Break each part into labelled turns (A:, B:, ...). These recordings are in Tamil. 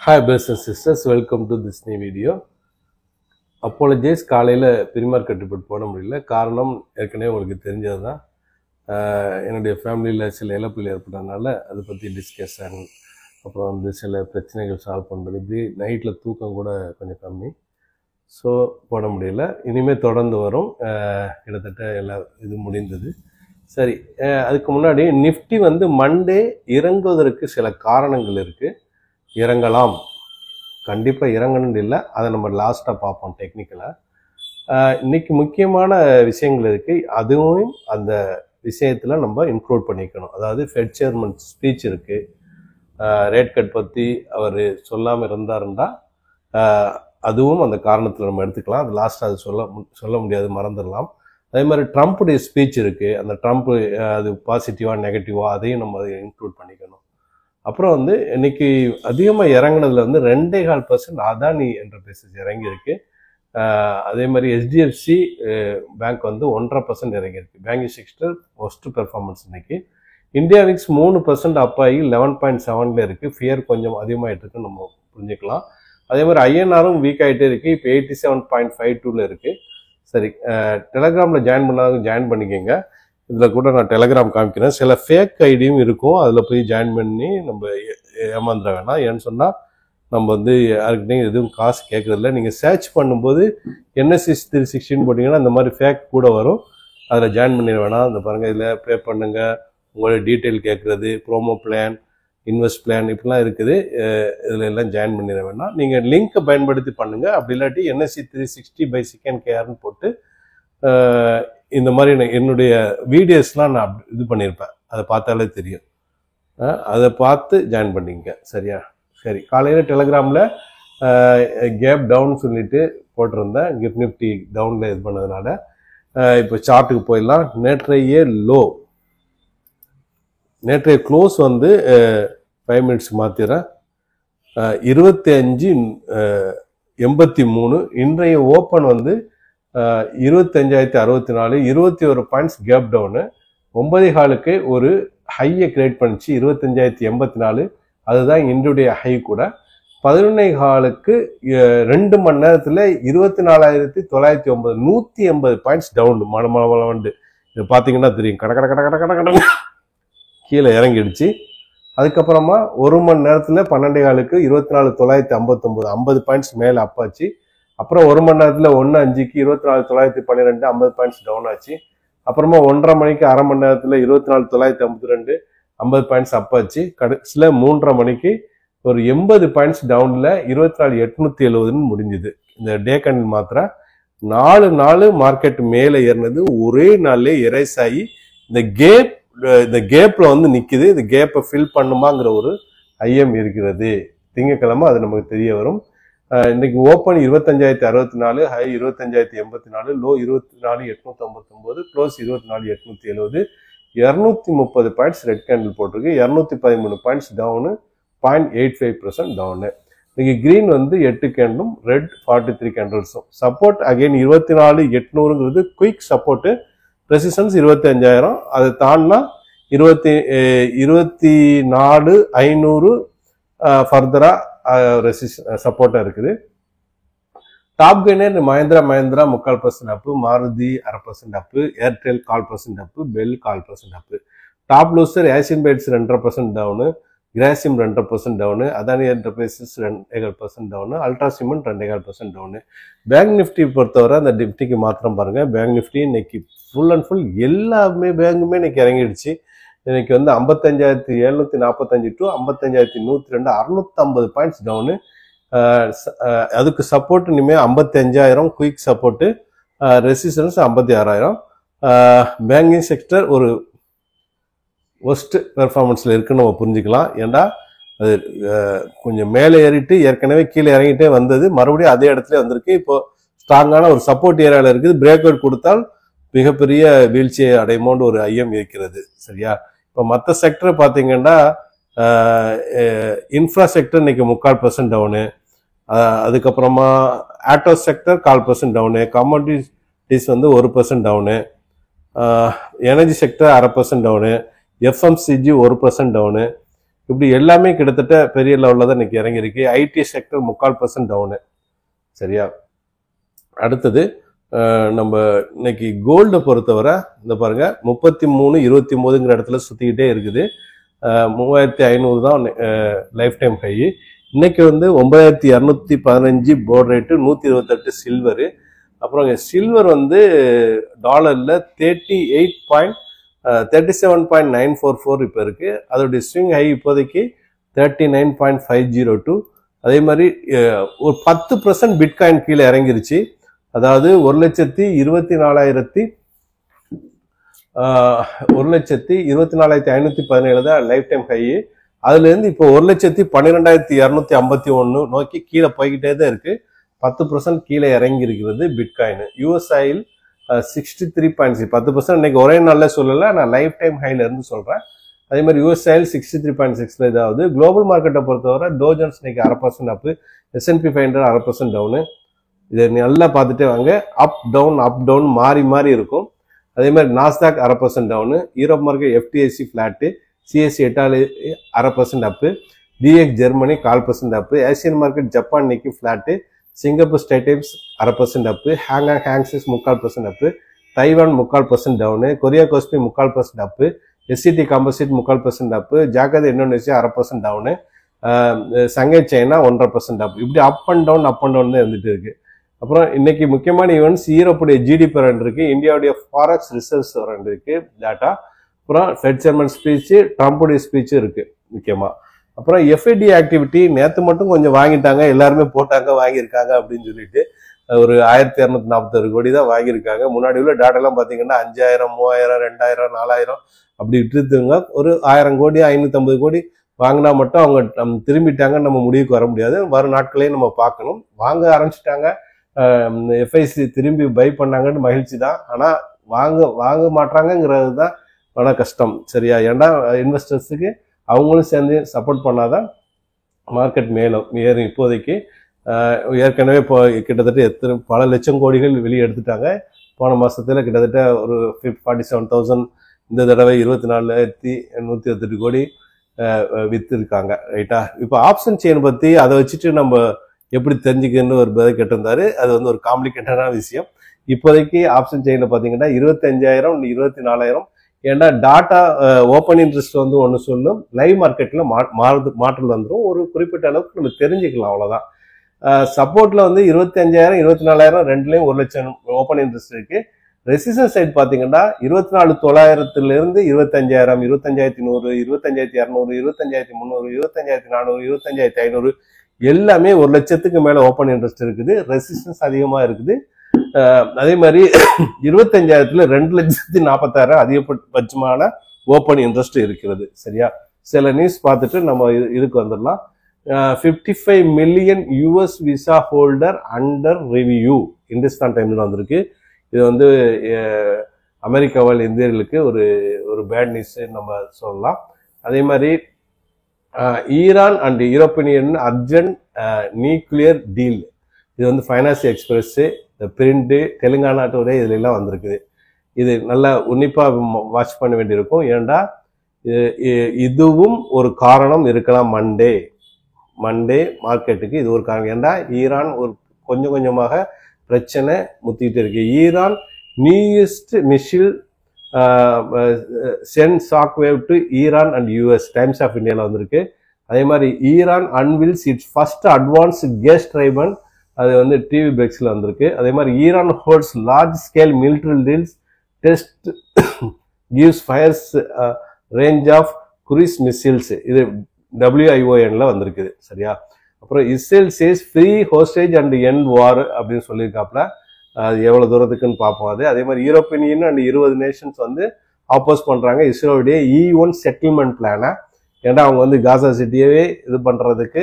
A: Hi brothers and sisters, welcome to this new video. Apologies, காலையில் பிரிமார் கட்டுப்பட்டு போட முடியல. காரணம் ஏற்கனவே உங்களுக்கு தெரிஞ்சது தான். என்னுடைய ஃபேமிலியில் சில இழப்புகள் ஏற்பட்டதுனால அதை பற்றி டிஸ்கஷன், அப்புறம் வந்து சில பிரச்சனைகள் சால்வ் பண்ணுறது, இப்படி நைட்டில் தூக்கம் கூட கொஞ்சம் கம்மி. ஸோ போட முடியல. இனிமேல் தொடர்ந்து வரும். கிட்டத்தட்ட எல்லா இது முடிந்தது. சரி, அதுக்கு முன்னாடி நிஃப்டி வந்து மண்டே இறங்குவதற்கு சில காரணங்கள் இருக்குது. இறங்கலாம், கண்டிப்பாக இறங்கணுன்னு இல்லை, அதை நம்ம லாஸ்ட்டாக பார்ப்போம் டெக்னிக்கலாக. இன்னைக்கு முக்கியமான விஷயங்கள் இருக்குது, அதுவும் அந்த விஷயத்தில் நம்ம இன்க்ளூட் பண்ணிக்கணும். அதாவது ஃபெட் சேர்மன் ஸ்பீச் இருக்குது, ரேட் கட் பற்றி அவர் சொல்லாமல் இருந்தாருண்டா அதுவும் அந்த காரணத்தில் நம்ம எடுத்துக்கலாம். அது லாஸ்ட்டாக அது சொல்ல முடியாது, மறந்துடலாம். அதே மாதிரி ட்ரம்ப்புடைய ஸ்பீச் இருக்குது, அந்த ட்ரம்ப்பு அது பாசிட்டிவாக நெகட்டிவாக அதையும் நம்ம அதை இன்க்ளூட் பண்ணிக்கணும். அப்புறம் வந்து இன்னைக்கு அதிகமாக இறங்கினதுல வந்து 2.25% அதானி என்டர்பிரைசஸ் இறங்கியிருக்கு. அதே மாதிரி HDFC பேங்க் வந்து 1.5% இறங்கியிருக்கு. பேங்கிங் செக்டர் ஒஸ்ட் பெர்ஃபார்மன்ஸ் இன்னைக்கு. இந்தியா விக்ஸ் 3% அப் ஆகி 11.7 இருக்குது. ஃபியர் கொஞ்சம் அதிகமாகிட்டு இருக்குன்னு நம்ம புரிஞ்சுக்கலாம். அதே மாதிரி ஐஎன்ஆரும் வீக் ஆகிட்டே இருக்குது. இப்போ 87.52 இருக்குது. சரி, டெலகிராமில் ஜாயின் பண்ணாதவங்க ஜாயின் பண்ணிக்கோங்க. இதில் கூட நான் டெலகிராம் காமிக்கிறேன். சில ஃபேக் ஐடியும் இருக்கும், அதில் போய் ஜாயின் பண்ணி நம்ம ஏமாந்துட வேணாம். ஏன்னு சொன்னால் நம்ம வந்து யாருக்கிட்டையும் எதுவும் காசு கேட்குறதில்ல. நீங்கள் சர்ச் பண்ணும்போது NSE 360 போட்டிங்கன்னா இந்த மாதிரி ஃபேக் கூட வரும், அதில் ஜாயின் பண்ணிட வேணாம். இந்த பாருங்கள், இதில் பே பண்ணுங்கள், உங்களோட டீட்டெயில் கேட்குறது, ப்ரோமோ பிளான், இன்வெஸ்ட் பிளான் இப்படிலாம் இருக்குது. இதில் எல்லாம் ஜாயின் பண்ணிட வேணாம். நீங்கள் லிங்க்கை பயன்படுத்தி பண்ணுங்கள். அப்படி இல்லாட்டி NSE 360/SecondKRன்னு போட்டு இந்த மாதிரி என்னுடைய வீடியோஸ்லாம் நான் இது பண்ணியிருப்பேன், அதை பார்த்தாலே தெரியும். அதை பார்த்து ஜாயின் பண்ணிங்க, சரியா? சரி, காலையில் டெலகிராமில் கேப் டவுன் சொல்லிட்டு போட்டிருந்தேன். கிஃப்ட் நிஃப்டி டவுனில் இது பண்ணதுனால இப்போ சார்ட்டுக்கு போயிடலாம். நேற்றைய லோ, நேற்றைய க்ளோஸ் வந்து 5 மினிட்ஸ் மாற்றிடுறேன், 25.83. இன்றைய ஓப்பன் வந்து 25,064, 21 பாயிண்ட்ஸ் கேப் டவுனு. 9.4க்கு ஒரு ஹையை கிரியேட் பண்ணிச்சு, 25,084. அதுதான் இன்றைய ஹை கூட. 11.4க்கு 2 மணி நேரத்தில் 24,909, 180 பாயிண்ட்ஸ் டவுன். மலமண்டு இது பார்த்தீங்கன்னா தெரியும், கட கட கட கட கட கட கீழே இறங்கிடுச்சு. அதுக்கப்புறமா 1 மணி நேரத்தில் 12.4க்கு 24,959, 50 பாயிண்ட்ஸ் மேலே அப்பாச்சு. அப்புறம் 1 மணி நேரத்தில் 1:05க்கு 24,912, 50 பாயிண்ட்ஸ் டவுன் ஆச்சு. அப்புறமா 1:30 மணிக்கு அரை மணி நேரத்தில் 24,952, 50 பாயிண்ட்ஸ் அப்பாச்சு. கடைசியில் 3:30 மணிக்கு ஒரு 80 பாயிண்ட்ஸ் டவுனில் 24,870 முடிஞ்சுது. இந்த டே கண்டில் மாத்திர 4 நாள் மார்க்கெட் மேலே ஏறினது ஒரே நாள்லேயே எரேஸ் ஆகி இந்த கேப்பில் வந்து நிற்குது. இந்த கேப்பை ஃபில் பண்ணுமாங்கிற ஒரு ஐயம் இருக்கிறது. திங்கக்கிழமை அது நமக்கு தெரிய வரும். இன்னைக்கு open 25,064, high 25,084, low 24,859, close 24,870, 230 points red candle போட்டிருக்கு. 213 பாயிண்ட்ஸ் டவுனு, 0.85% டவுனு. இன்னைக்கு கிரீன் வந்து 8 கேண்டும், ரெட் 43 கேண்டில்ஸும். சப்போர்ட் அகைன் 24,800ங்கிறது குயிக் சப்போர்ட்டு. ரெசிஸ்டன்ஸ் 25,000. அதை தாண்டினா 24,500 ஃபர்தரா சப்போர்ட்டா இருக்குது. Top gainer Mahindra 3/4% up, Maruti 0.5% up, Airtel 0.25% up, BEL 0.25% up. Top loser Asian paints 2.5% down, Grasim 2.5% down, Adani enterprises 2.5% town, ultra cement 2.5% down. Bank nifty பொறுத்தவரை அந்த நிஃப்டிக்கு மாத்திரம் பாருங்க. பேங்க் நிஃப்டி இன்னைக்கு ஃபுல் அண்ட் ஃபுல் எல்லாமே பேங்குமே இன்னைக்கு இறங்கிடுச்சு. இன்னைக்கு வந்து 55,745 டு 55,102, 650 பாயிண்ட்ஸ் டவுனு. அதுக்கு சப்போர்ட் இனிமேல் 55,000 quick support, resistance 56,000. Banking sector ஒரு ஒஸ்ட் பெர்ஃபார்மன்ஸில் இருக்குன்னு நம்ம புரிஞ்சுக்கலாம். ஏன்னா அது கொஞ்சம் மேலே ஏறிட்டு ஏற்கனவே கீழே இறங்கிட்டே வந்தது, மறுபடியும் அதே இடத்துல வந்திருக்கு. இப்போ ஸ்ட்ராங்கான ஒரு சப்போர்ட் ஏரியாவில் இருக்குது. பிரேக் அவுட் கொடுத்தால் மிகப்பெரிய வீழ்ச்சியை அடைமோன்னு ஒரு ஐயம் இருக்கிறது, சரியா? இப்போ மற்ற செக்டர் பார்த்தீங்கன்னா இன்ஃப்ரா செக்டர் இன்னைக்கு 3/4% டவுனு. அதுக்கப்புறமா ஆட்டோ செக்டர் 1/4% டவுனு, கமாடிட்டிஸ் வந்து 1% down, energy sector 0.5% down, FMCG 1% down, இப்படி எல்லாமே கிட்டத்தட்ட பெரிய லெவலில் தான் இன்னைக்கு இறங்கியிருக்கு. IT sector 3/4% down. சரியா? அடுத்தது நம்ம இன்னைக்கு கோல்டை பொறுத்தவரை இந்த பாருங்க 33.29ங்கிற இடத்துல சுத்திக்கிட்டே இருக்குது. 3500 தான் லைஃப் டைம் ஹை. இன்னைக்கு வந்து 9215 போர்ட் ரேட்டு, 128 சில்வரு. அப்புறம் சில்வர் வந்து டாலர்ல 37.944 இப்போ இருக்கு. அதோடைய ஸ்விங் ஹை இப்போதைக்கு 39.502. அதே மாதிரி ஒரு 10% பிட்காயின் கீழே இறங்கிருச்சு. அதாவது 1,24,517 தான் லைஃப் டைம் ஹை. அதுல இருந்து இப்போ 1,12,251 நோக்கி கீழே போய்கிட்டே தான் இருக்கு. 10% கீழே இறங்கி இருக்கிறது பிட்காயின். யூஎஸ் ஆயில் 63.6, 10% இன்னைக்கு ஒரே நாள்ல சொல்லல, நான் லைஃப் டைம் ஹைல இருந்து சொல்றேன். அதே மாதிரி யூஎஸ் ஆயில் 63.6ல இதாவது. குளோபல் மார்க்கெட்டை பொறுத்தவரை டோஜன்ஸ் இன்னைக்கு 0.5% அப்பு, S&P 500 0.5% டவுனு. இதை நல்லா பார்த்துட்டே வாங்க. அப் டவுன் மாறி மாறி இருக்கும். அதே மாதிரி Nasdaq 0.5% down. Europe market FTSE flat, CSE Italy 0.5% up, DX Germany 0.25% up, Asian market Japan இன்னைக்கு ஃபிளாட்டு, சிங்கப்பூர் ஸ்டேட் டைம்ஸ் 0.5% அப்பு, ஹாங்காங் ஹாங்ஸஸ் 3/4% up, Taiwan 3/4% down, Korea Kospi 3/4% up, SCT composite 3/4% up, Jakarta Indonesia 0.5% down, Shanghai China 1.5% up. இப்படி அப் அண்ட் டவுன் தான் இருந்துட்டு இருக்கு. அப்புறம் இன்னைக்கு முக்கியமான ஈவெண்ட்ஸ், யூரோப்புடைய GDP இருக்கு, இந்தியாவுடைய ஃபாரெக்ஸ் ரிசர்வ்ஸ் இருக்கு டேட்டா, அப்புறம் ஃபெட் சேர்மன் ஸ்பீச், ட்ரம்புடைய ஸ்பீச் இருக்கு முக்கியமா. அப்புறம் FID ஆக்டிவிட்டி நேற்று மட்டும் கொஞ்சம் வாங்கிட்டாங்க, எல்லாருமே போட்டாங்க வாங்கியிருக்காங்க அப்படின்னு சொல்லிட்டு ஒரு 1241 கோடி தான் வாங்கியிருக்காங்க. முன்னாடி உள்ள டேட்டாலாம் பார்த்தீங்கன்னா 5000, 3000, 2000, 4000 அப்படி விட்டுருந்துங்க. ஒரு 1000 கோடி 550 கோடி வாங்கினா மட்டும் அவங்க திரும்பிட்டாங்க, நம்ம முடிவுக்கு வர முடியாது. வரும் நாட்களையும் நம்ம பார்க்கணும். வாங்க ஆரம்பிச்சிட்டாங்க, FIC திரும்பி பை பண்ணாங்கன்னு மகிழ்ச்சி தான். ஆனால் வாங்க மாட்டாங்கிறது தான் பண கஷ்டம். சரியா? ஏன்னா இன்வெஸ்டர்ஸுக்கு அவங்களும் சேர்ந்து சப்போர்ட் பண்ணாதான் மார்க்கெட் மேலும் ஏறும். இப்போதைக்கு ஏற்கனவே இப்போ கிட்டத்தட்ட பல லட்சம் கோடிகள் வெளியே எடுத்துட்டாங்க. போன மாசத்துல கிட்டத்தட்ட ஒரு 47,000, இந்த தடவை 24,128 கோடி வித்து இருக்காங்க. ரைட்டா? இப்போ ஆப்ஷன் செயின் பத்தி அதை வச்சுட்டு நம்ம எப்படி தெரிஞ்சுக்கணும்னு ஒரு பதில் கேட்டிருந்தாரு. அது வந்து ஒரு காம்ப்ளிகேட்டடான விஷயம். இப்போதைக்கு ஆப்ஷன் செயின்ல பாத்தீங்கன்னா 25,000, 24,000. ஏன்னா டாட்டா ஓப்பன் இன்ட்ரெஸ்ட் வந்து ஒன்று சொல்லும், லைவ் மார்க்கெட்ல மாற்றல் வந்துடும். ஒரு குறிப்பிட்ட அளவுக்கு நம்ம தெரிஞ்சுக்கலாம், அவ்வளவுதான். சப்போர்ட்ல வந்து 25,000, 24,000 ரெண்டுலயும் 1 லட்சம் ஓப்பன் இன்ட்ரெஸ்ட் இருக்கு. ரெசிஸ்டன்ஸ் சைட் பாத்தீங்கன்னா 24,900 25,000, 25,100, 25,200, 25,300, 25,400, 25,500 எல்லாமே 1 லட்சத்துக்கு மேல ஓப்பன் இன்ட்ரெஸ்ட் இருக்குது. ரெசிஸ்டன்ஸ் அதிகமா இருக்குது. அதே மாதிரி 25,000ல 2,40,000 அதிகபட்சமான ஓப்பன் இன்ட்ரெஸ்ட் இருக்கிறது. சரியா? சில நியூஸ் பார்த்துட்டு நம்ம இதுக்கு வந்துடலாம். 55 million US visa holder under review Hindustan டைம்ல வந்திருக்கு. இது வந்து அமெரிக்காவில் இந்தியர்களுக்கு ஒரு பேட் நியூஸ் நம்ம சொல்லலாம். அதே மாதிரி Iran and European urgent nuclear deal, இது வந்து finance express, print, Telangana today இதுல எல்லாம் வந்திருக்குது. இது நல்லா உன்னிப்பா வாட்ச் பண்ண வேண்டியிருக்கும். ஏன்டா இதுவும் ஒரு காரணம் இருக்கலாம். மண்டே மார்க்கெட்டுக்கு இது ஒரு காரணம். ஏன்டா ஈரான் ஒரு கொஞ்சம் கொஞ்சமாக பிரச்சனை முத்திட்டு இருக்கு. Iran newest missile sent shock wave to Iran and US, times of இந்தியாவில் வந்திருக்கு. அதே மாதிரி Iran unveils its first advance gas turbine, அது வந்து டிவி பிரேக்ஸ்ல வந்திருக்கு. அதே மாதிரி Iran holds large scale military drills, test gives fires range of cruise missiles, இது WIONல வந்திருக்குது. சரியா? அப்புறம் Israel says free hostage and end war அப்படின்னு சொல்லியிருக்காப்ல. அது எவ்வளவு தூரத்துக்குன்னு பார்ப்போம். அதே மாதிரி யூரோப்பியன் யூனியன் அண்ட் 20 நேஷன்ஸ் வந்து ஆப்போஸ் பண்றாங்க இஸ்ரேலுடைய E1 செட்டில்மெண்ட் பிளானை. ஏன்னா அவங்க வந்து காசா சிட்டியவே இது பண்றதுக்கு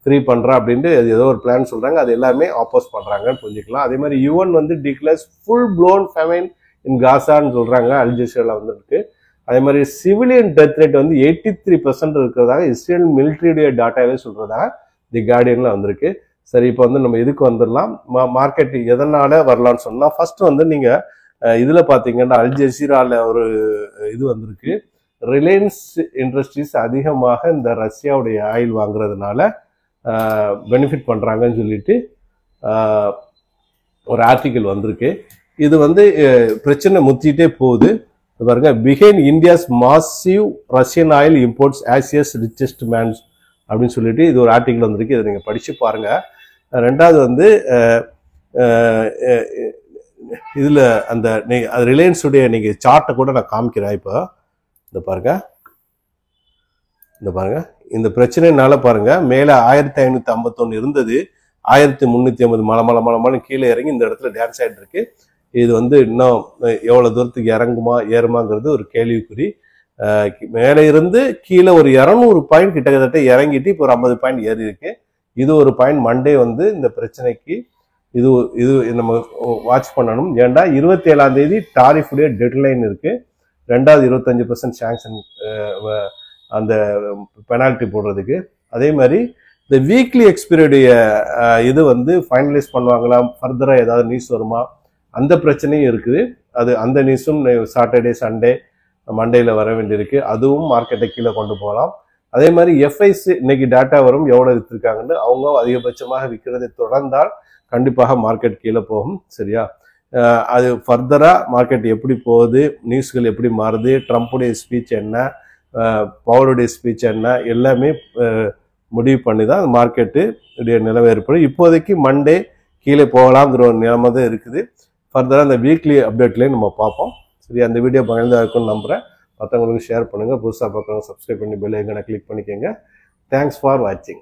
A: ஃப்ரீ பண்றா அப்படின்ட்டு அது ஏதோ ஒரு பிளான் சொல்றாங்க. அது எல்லாமே ஆப்போஸ் பண்றாங்கன்னு புரிஞ்சுக்கலாம். அதே மாதிரி UN வந்து டிக்ளேர்ஸ் ஃபுல் ப்ளோன் ஃபெமைன் இன் காசான்னு சொல்றாங்க, அல்ஜசீரால வந்துருக்கு. அதே மாதிரி சிவிலியன் டெத் ரேட் வந்து 83% இருக்கிறதாக இஸ்ரேல் மிலிட்டரியுடைய டாட்டாவே சொல்றதாக தி கார்டியன்ல வந்திருக்கு. சரி, இப்போ வந்து நம்ம இதுக்கு வந்துடலாம். மார்க்கெட் எதனால வரலாம்னு சொன்னா, ஃபர்ஸ்ட் வந்து நீங்க இதுல பாத்தீங்கன்னா அல்ஜசீரால ஒரு இது வந்திருக்கு. ரிலையன்ஸ் இண்டஸ்ட்ரீஸ் அதிகமாக இந்த ரஷ்யாவுடைய ஆயில் வாங்குறதுனால பெனிஃபிட் பண்ணுறாங்கன்னு சொல்லிட்டு ஒரு ஆர்டிக்கிள் வந்திருக்கு. இது வந்து பிரச்சனை முத்திட்டே போகுது. பாருங்க, behind India's massive Russian oil imports Asia's richest man's அப்படின்னு சொல்லிட்டு இது ஒரு ஆர்டிக்கிள் வந்திருக்கு. இதை நீங்கள் படித்து பாருங்கள். ரெண்டாவது வந்து இதில் அந்த ரிலையன்ஸுடைய நீங்கள் சார்ட்டை கூட நான் காமிக்கிறேன். இப்போ இந்த பாருங்க, இந்த பிரச்சனைனால பாருங்க, மேலே 1551 இருந்தது, 1350 மலை கீழே இறங்கி இந்த இடத்துல டான்ஸ் ஆகிட்டு இருக்கு. இது வந்து இன்னும் எவ்வளோ தூரத்துக்கு இறங்குமா ஏறுமாங்கிறது ஒரு கேள்விக்குறி. மேலே இருந்து கீழே ஒரு 200 பாயிண்ட் கிட்டத்தட்ட இறங்கிட்டு இப்போ ஒரு 50 பாயிண்ட் ஏறி இருக்கு. இது ஒரு பாயிண்ட். மண்டே வந்து இந்த பிரச்சனைக்கு இது நம்ம வாட்ச் பண்ணணும். ஏன்டா 27ஆம் தேதி டாரிஃபுடைய டெட்லைன் இருக்கு. 25% சாங்ஷன் அந்த பெனால்ட்டி போடுறதுக்கு. அதே மாதிரி இந்த வீக்லி எக்ஸ்பீரியடைய இது வந்து ஃபைனலைஸ் பண்ணுவாங்களா, ஃபர்தராக ஏதாவது நியூஸ் வருமா, அந்த பிரச்சனையும் இருக்குது. அது அந்த நியூஸும் சாட்டர்டே சண்டே மண்டேல வர வேண்டியிருக்கு. அதுவும் மார்க்கெட்டை கீழே கொண்டு போகலாம். அதே மாதிரி எஃப்ஐசி இன்னைக்கு டேட்டா வரும், எவ்வளோ விற்றுருக்காங்கன்னு. அவங்க அதிகபட்சமாக விற்கிறதை தொடர்ந்தால் கண்டிப்பாக மார்க்கெட் கீழே போகும். சரியா? அது ஃபர்தராக மார்க்கெட் எப்படி போகுது, நியூஸ்கள் எப்படி மாறுது, ட்ரம்ப்புடைய ஸ்பீச் என்ன, பவருடைய ஸ்பீச் என்ன, எல்லாமே முடிவு பண்ணி தான் மார்க்கெட்டு நிலைமை ஏற்படும். இப்போதைக்கு மண்டே கீழே போகலாங்கிற ஒரு நிலைமை தான் இருக்குது. ஃபர்தராக அந்த வீக்லி அப்டேட்லேயே நம்ம பார்ப்போம். சரி, அந்த வீடியோ பயனுள்ளதாக இருக்கும்னு நம்புகிறேன். மற்றவங்களுக்கு ஷேர் பண்ணுங்கள். புதுசாக பார்க்குறவங்க சப்ஸ்கிரைப் பண்ணி பெல் ஐக்கானை கிளிக் பண்ணிக்கோங்க. தேங்க்ஸ் ஃபார் வாட்சிங்.